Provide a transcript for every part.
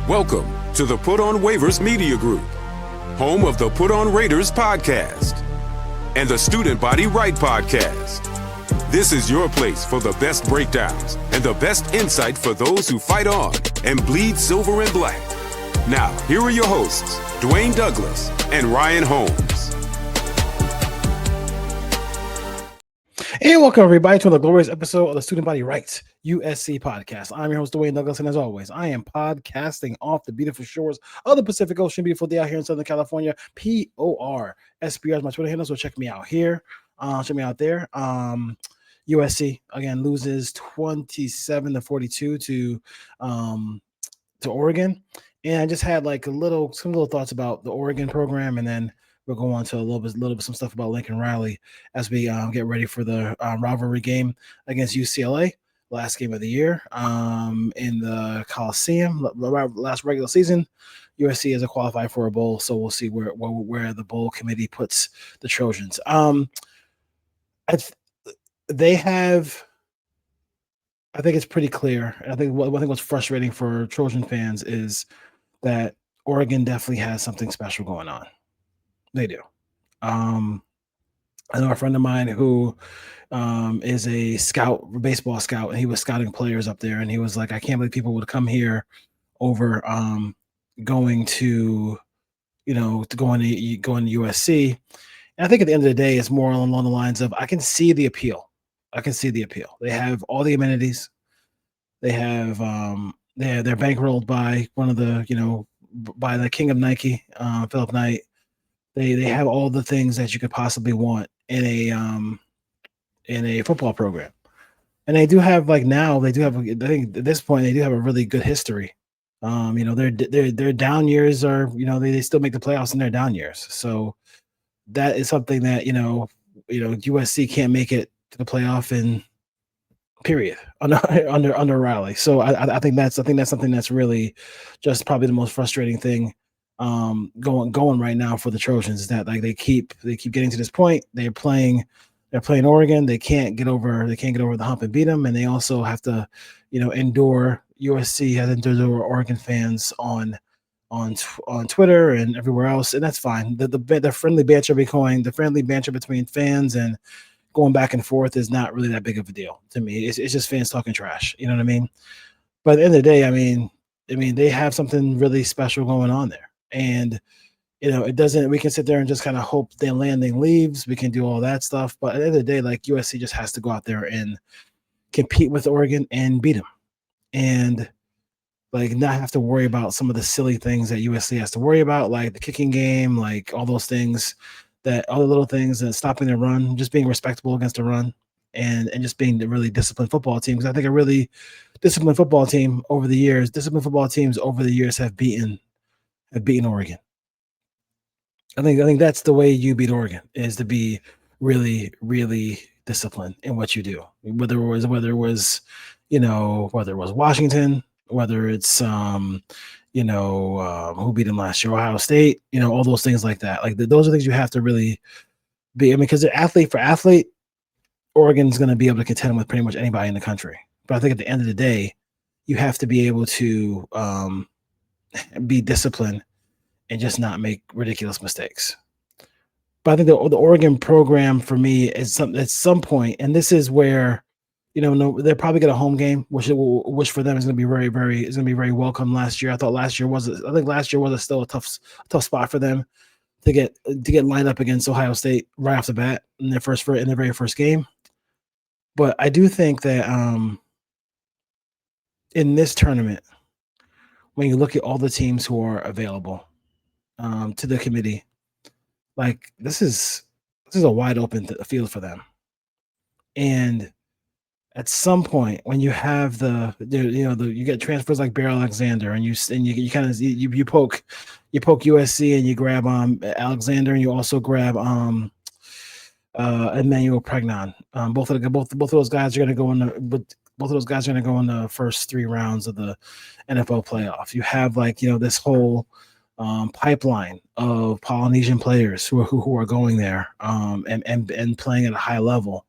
Welcome to the Put on Waivers Media Group, home of the Put on Raiders podcast and the Student Body Right podcast. This is your place for the best breakdowns and the best insight for those who fight on and bleed silver and black. Now, here are your hosts, Dwayne Douglas and Ryan Holmes. And welcome, everybody, to another glorious episode of the Student Body Right USC podcast. I'm your host, Dwayne Douglas, and as always, I am podcasting off the beautiful shores of the Pacific Ocean. Beautiful day out here in Southern California. PORSBR is my Twitter handle, so check me out here. Check me out there. USC, again, loses 27-42 to Oregon. And I just had like some little thoughts about the Oregon program, and then we'll go on to a little bit some stuff about Lincoln Riley as we get ready for the rivalry game against UCLA, last game of the year in the Coliseum, last regular season. USC is a qualified for a bowl, so we'll see where the bowl committee puts the Trojans. I think it's pretty clear. I think what's frustrating for Trojan fans is that Oregon definitely has something special going on. They do. I know a friend of mine who is a baseball scout, and he was scouting players up there, and he was like, I can't believe people would come here over going to USC. And I think at the end of the day, it's more along the lines of I can see the appeal. They have all the amenities. They have they're bankrolled by one of the by the king of Nike, Philip Knight. They have all the things that you could possibly want in a football program, and they do have I think at this point they do have a really good history. Their down years are they still make the playoffs in their down years, so that is something that USC can't make it to the playoff in period under Riley. So I think that's something that's really just probably the most frustrating thing going right now for the Trojans, is that like they keep getting to this point. They're playing Oregon. They can't get over the hump and beat them, and they also have to endure USC has to endure Oregon fans on Twitter and everywhere else, and that's fine. The friendly banter between fans and going back and forth is not really that big of a deal to me. It's just fans talking trash. You know what I mean? But at the end of the day, I mean, they have something really special going on there. And, it doesn't, we can sit there and just kind of hope their landing leaves. We can do all that stuff. But at the end of the day, like USC just has to go out there and compete with Oregon and beat them. And like not have to worry about some of the silly things that USC has to worry about, like the kicking game, like all those things, all the little things, and stopping the run, just being respectable against the run, and just being the really disciplined football team. Because I think a really disciplined football teams over the years have beaten Oregon. I think that's the way you beat Oregon, is to be really, really disciplined in what you do. Whether it was Washington, whether it's who beat them last year, Ohio State, all those things like that. Like those are things you have to really be. I mean, because athlete for athlete, Oregon's going to be able to contend with pretty much anybody in the country. But I think at the end of the day, you have to be able to be disciplined and just not make ridiculous mistakes. But I think the Oregon program for me is at some point, and this is where they're probably get a home game, which for them is going to be very welcome. Last year, I think last year was still a tough spot for them to get lined up against Ohio State right off the bat in their very first game. But I do think that in this tournament, when you look at all the teams who are available to the committee, like this is a wide open field for them. And at some point, when you have you get transfers like Bear Alexander, and you kind of you poke USC and you grab Alexander, and you also grab Emmanuel Pregnon. Both of those guys are going to go in the first 3 rounds of the NFL playoff. You have this whole pipeline of Polynesian players who are going there and playing at a high level.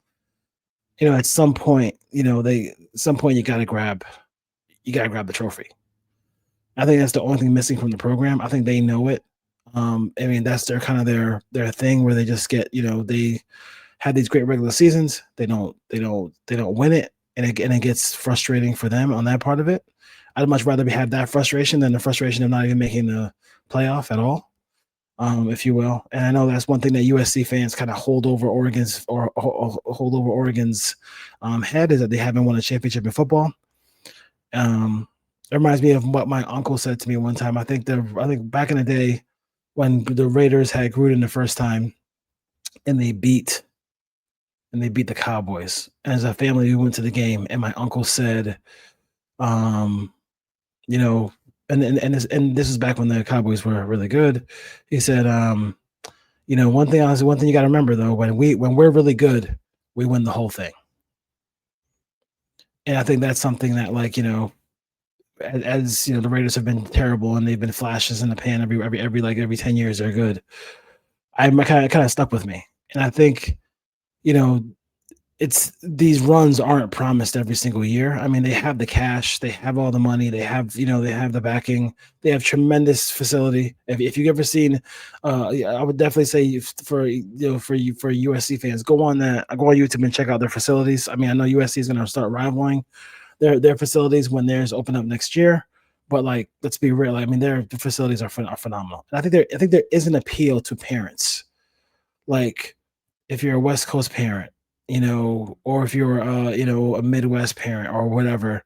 At some point, you got to grab the trophy. I think that's the only thing missing from the program. I think they know it. I mean, that's their kind of their thing where they just get, they had these great regular seasons. They don't win it, and it gets frustrating for them on that part of it. I'd much rather have that frustration than the frustration of not even making the playoff at all, if you will. And I know that's one thing that USC fans kind of hold over Oregon's head, is that they haven't won a championship in football. It reminds me of what my uncle said to me one time. I think back in the day when the Raiders had Gruden the first time, and they beat the Cowboys. And as a family, we went to the game, and my uncle said, um, you know, and this is back when the Cowboys were really good. He said, one thing you got to remember though, when we're really good, we win the whole thing. And I think that's something that, like, as the Raiders have been terrible and they've been flashes in the pan every 10 years they're good. I kind of stuck with me, and I think you know it's these runs aren't promised every single year. I mean, they have the cash, they have all the money, they have the backing, they have tremendous facility. If you've ever seen, I would definitely say for USC fans, go on YouTube and check out their facilities. I mean, I know USC is going to start rivaling their facilities when theirs open up next year. But, like, let's be real. I mean, their facilities are phenomenal, and I think there is an appeal to parents. Like, if you're a West Coast parent, or if you're a Midwest parent or whatever,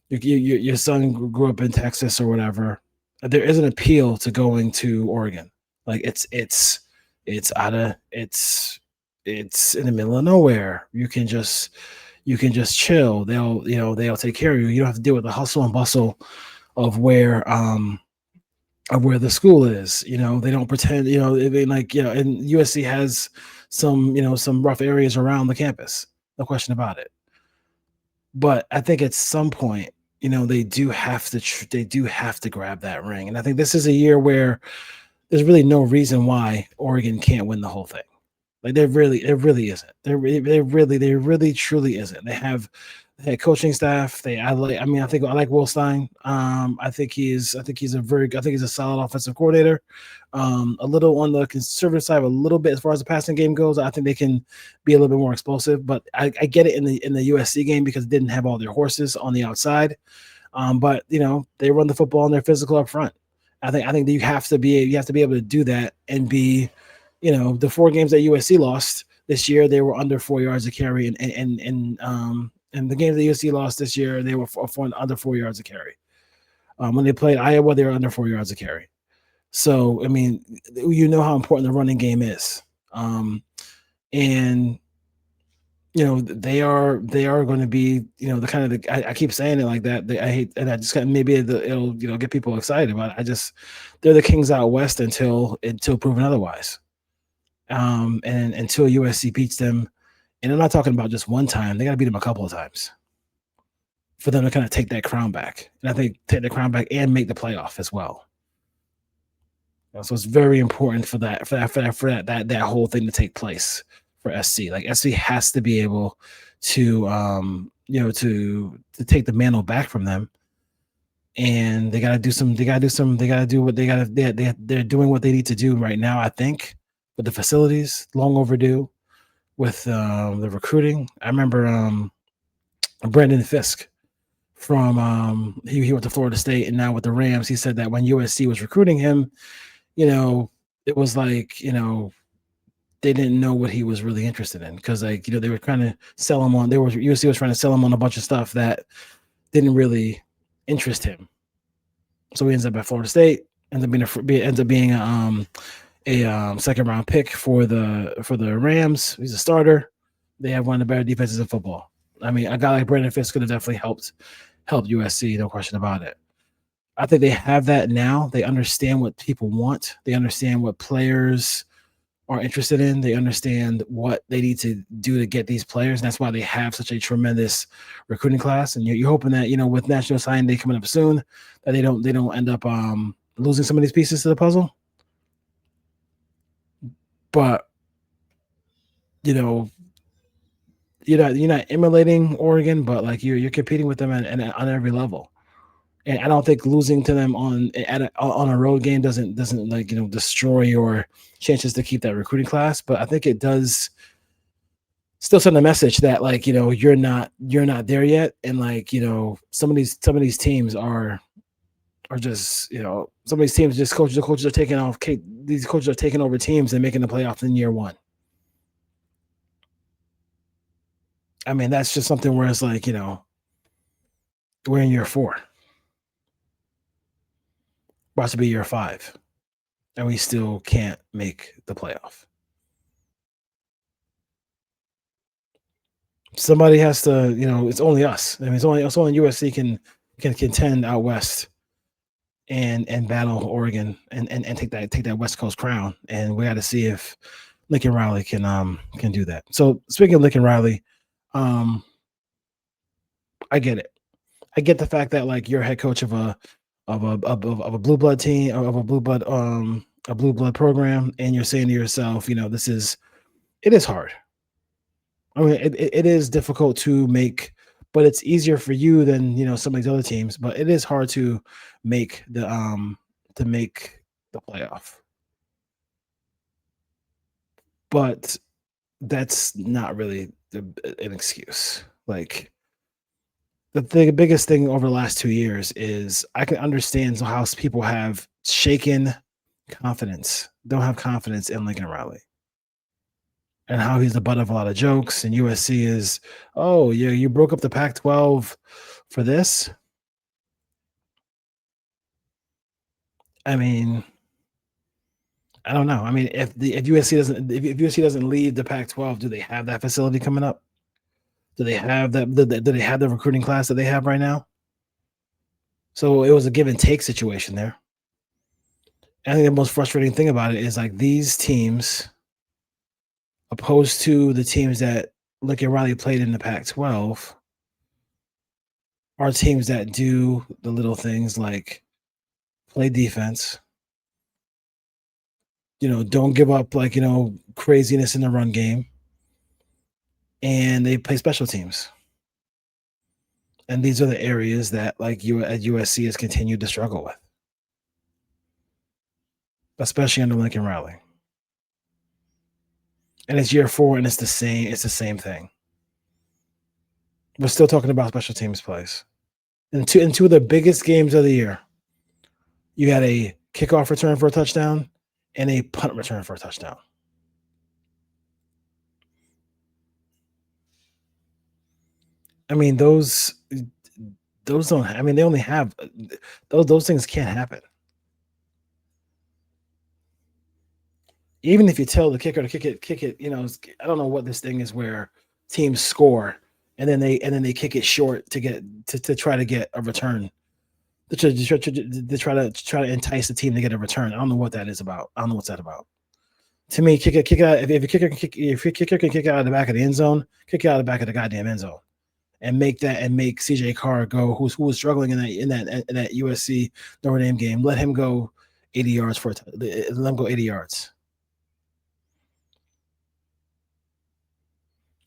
your son grew up in Texas or whatever, there is an appeal to going to Oregon. Like, it's out of it's in the middle of nowhere. You can just chill. They'll take care of you. You don't have to deal with the hustle and bustle of where the school is. They don't pretend. And USC has some rough areas around the campus. No question about it. But I think at some point, they do have to grab that ring. And I think this is a year where there's really no reason why Oregon can't win the whole thing. Like, it really isn't. There really truly isn't. They have coaching staff. I like Will Stein. I think he's a solid offensive coordinator. A little on the conservative side, a little bit as far as the passing game goes. I think they can be a little bit more explosive. But I get it in the USC game because they didn't have all their horses on the outside. But they run the football and they're physical up front. I think that you have to be able to do that and be. The 4 games that USC lost this year, they were under 4 yards a carry, and the games that USC lost this year, they were under 4 yards a carry. When they played Iowa, they were under 4 yards a carry. So, I mean, how important the running game is, and they are going to be the kind of I keep saying it like that. I hate, and I just maybe it'll get people excited, but they're the kings out west until proven otherwise. And until USC beats them, and I'm not talking about just one time, they got to beat them a couple of times for them to kind of take that crown back. And I think take the crown back and make the playoff as well. So it's very important for that whole thing to take place for SC. Like, SC has to be able to to take the mantle back from them. And they're doing what they need to do right now, I think. With the facilities, long overdue. With the recruiting, I remember Brandon Fisk from he went to Florida State, and now with the Rams, he said that when USC was recruiting him, it was like they didn't know what he was really interested in, because they were trying to sell him on. USC was trying to sell him on a bunch of stuff that didn't really interest him. So he ends up at Florida State, ends up being a second round pick for the Rams. He's a starter. They have one of the better defenses in football. I mean, a guy like Brandon Fisk could have definitely helped USC, no question about it. I think they have that now. They understand what people want. They understand what players are interested in. They understand what they need to do to get these players. And that's why they have such a tremendous recruiting class. And you're hoping that, with National Signing Day coming up soon, that they don't end up losing some of these pieces to the puzzle. But you're not emulating Oregon, but like you're competing with them on every level. And I don't think losing to them on a road game doesn't destroy your chances to keep that recruiting class. But I think it does still send a message that you're not there yet, and some of these teams are just some of these teams just coaches are taking off. These coaches are taking over teams and making the playoffs in year one. I mean, that's just something where it's we're in year 4, about to be year 5, and we still can't make the playoff. Somebody has to, it's only us. I mean, it's only USC can contend out west and battle Oregon and take that West Coast crown. And we got to see if Lincoln Riley can do that. So speaking of Lincoln Riley, I get it. I get the fact that you're head coach of a blue blood team, of a blue blood program, and you're saying to yourself, it is hard. I mean, it is difficult to make, but it's easier for you than some of these other teams. But it is hard to make the playoff. But that's not really an excuse. The biggest thing over the last 2 years is I can understand how people have shaken confidence, don't have confidence in Lincoln Riley, and how he's the butt of a lot of jokes. And USC is, oh yeah, you broke up the Pac-12 for this. I mean, I don't know. I mean, if USC doesn't leave the Pac-12, do they have that facility coming up? Do they have that? Do they have the recruiting class that they have right now? So it was a give and take situation there. I think the most frustrating thing about it is these teams, opposed to the teams that Lincoln Riley played in the Pac-12, are teams that do the little things like play defense, don't give up craziness in the run game, and they play special teams. And these are the areas that you at USC has continued to struggle with, especially under Lincoln Riley. And it's year 4, and it's the same thing. We're still talking about special teams plays. In two of the biggest games of the year, you had a kickoff return for a touchdown and a punt return for a touchdown. I mean, those don't. I mean, they only have those things can't happen. Even if you tell the kicker to kick it, I don't know what this thing is where teams score and then they kick it short to try to get a return, to try to entice the team to get a return. I don't know what that is about. I don't know what's that about. To me, kick it out. If your kicker can kick out of the back of the end zone, kick it out of the back of the goddamn end zone, and make CJ Carr go, who was struggling in that USC Notre Dame game. Let him go 80 yards let him go 80 yards.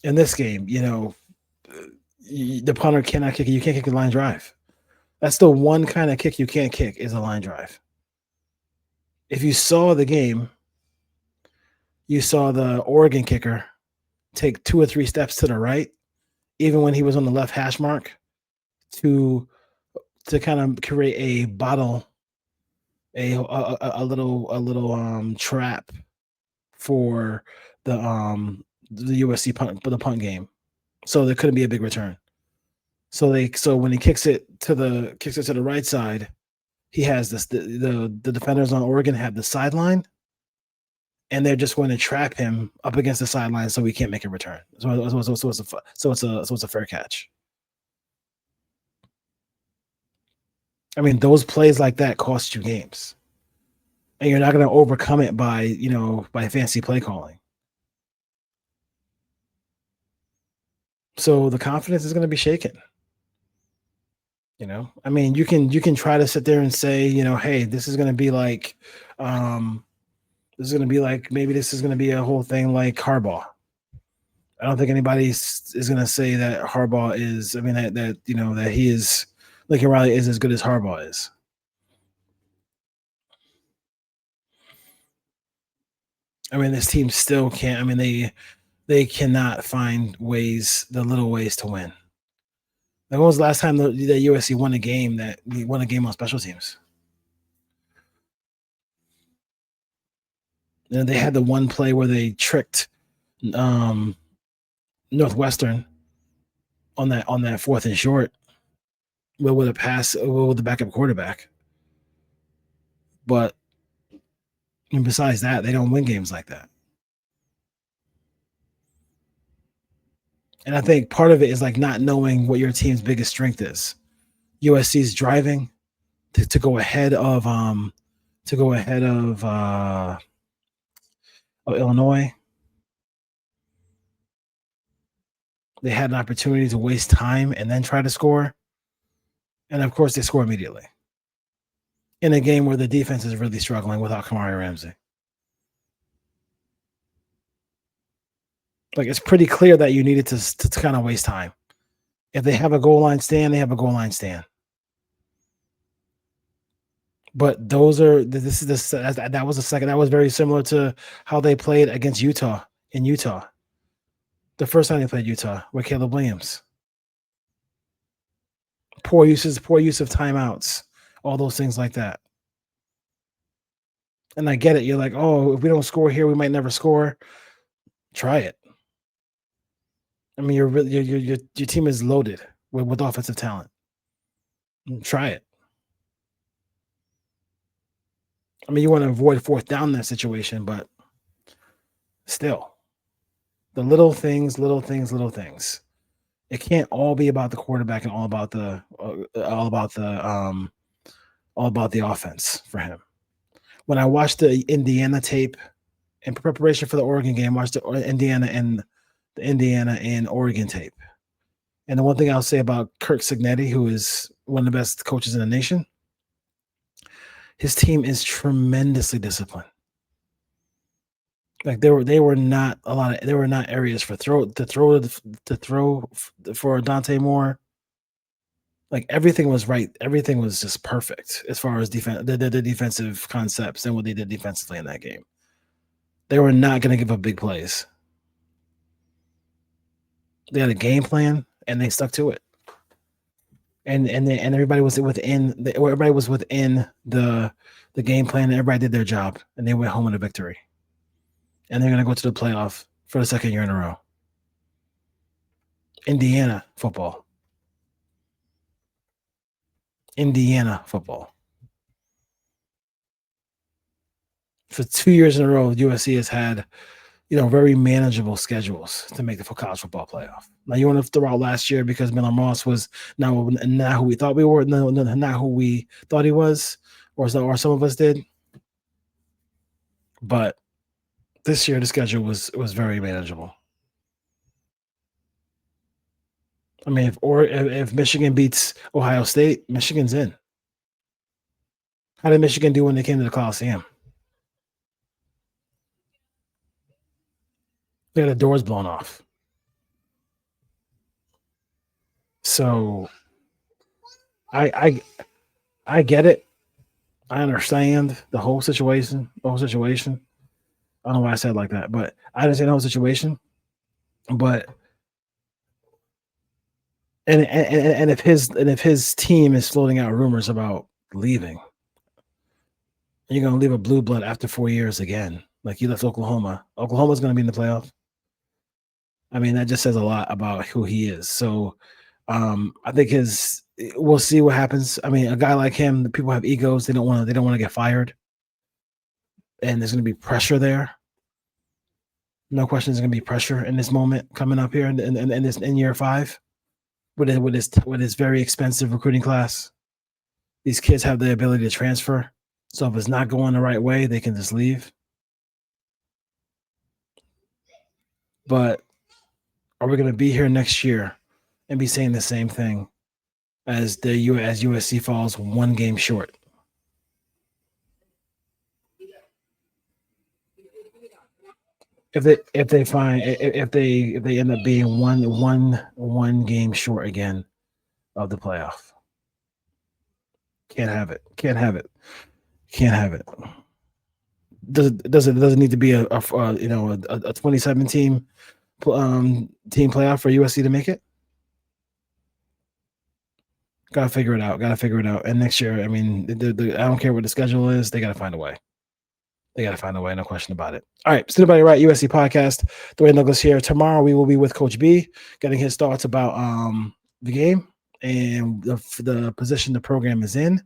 In this game, the punter cannot kick it. You can't kick a line drive. That's the one kind of kick you can't kick, is a line drive. If you saw the game, you saw the Oregon kicker take 2 or 3 steps to the right, even when he was on the left hash mark, to kind of create a bottle, a little trap for the USC punt game, so there couldn't be a big return. So when he kicks it to the right side, he has this. The defenders on Oregon have the sideline, and they're just going to trap him up against the sideline so he can't make a return. So it's a fair catch. I mean, those plays like that cost you games, and you're not going to overcome it by fancy play calling. So the confidence is going to be shaken. I mean, you can try to sit there and say, hey, this is going to be like, maybe this is going to be a whole thing like Harbaugh. I don't think anybody is going to say that Harbaugh is. I mean, that he is Lincoln Riley is as good as Harbaugh is. I mean, this team still can't. I mean, they cannot find ways, the little ways to win. Like, when was the last time that USC won a game on special teams? And they had the one play where they tricked Northwestern on that 4th and short with a pass with the backup quarterback. But besides that, they don't win games like that. And I think part of it is like not knowing what your team's biggest strength is. USC's driving to go ahead of Illinois. They had an opportunity to waste time and then try to score. And of course, they score immediately in a game where the defense is really struggling without Kamari Ramsey. Like, it's pretty clear that you needed to kind of waste time. If they have a goal line stand, they have a goal line stand. But that was the second. That was very similar to how they played against Utah in Utah. The first time they played Utah with Caleb Williams. Poor use of timeouts, all those things like that. And I get it. You're like, oh, if we don't score here, we might never score. Try it. I mean, your team is loaded with offensive talent. Try it. I mean, you want to avoid 4th down in that situation, but still, the little things. It can't all be about the quarterback and all about the offense for him. When I watched the Indiana tape in preparation for the Oregon game, watched the Indiana and Oregon tape. And the one thing I'll say about Kirk Cignetti, who is one of the best coaches in the nation, his team is tremendously disciplined. Like, there were not areas for throw for Dante Moore. Like, everything was right. Everything was just perfect as far as the defensive concepts and what they did defensively in that game. They were not going to give up big plays. They had a game plan and they stuck to it. And everybody was within the game plan, and everybody did their job, and they went home with a victory. And they're going to go to the playoff for the second year in a row. Indiana football. For 2 years in a row, USC has had, very manageable schedules to make the college football playoff. Now, you want to throw out last year because Miller Moss was not who we thought we were, not who we thought he was, or some of us did. But this year, the schedule was very manageable. I mean, if Michigan beats Ohio State, Michigan's in. How did Michigan do when they came to the Coliseum? They had the doors blown off. So I get it. I understand the whole situation. I don't know why I said it like that, but I understand the whole situation. But and if his team is floating out rumors about leaving, you're gonna leave a blue blood after 4 years again. Like, he left Oklahoma. Oklahoma's gonna be in the playoff. I mean, that just says a lot about who he is. So I think we'll see what happens. I mean, a guy like him, the people have egos. They don't want to get fired. And there's going to be pressure there. No question, there's going to be pressure in this moment coming up here in year 5 with his very expensive recruiting class. These kids have the ability to transfer. So if it's not going the right way, they can just leave. But are we going to be here next year and be saying the same thing as USC falls one game short? If they end up being one game short again of the playoff, Can't have it. Can't have it. Can't have it. Does it need to be a 27 team team playoff for USC to make it? Gotta figure it out. And next year, I mean, I don't care what the schedule is. They gotta find a way. No question about it. All right, Student Body Right, USC podcast. Dwayne Douglas here. Tomorrow we will be with Coach B, getting his thoughts about the game and the position the program is in.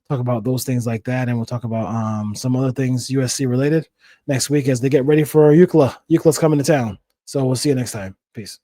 Talk about those things like that, and we'll talk about some other things USC related next week as they get ready for UCLA. UCLA's coming to town. So we'll see you next time. Peace.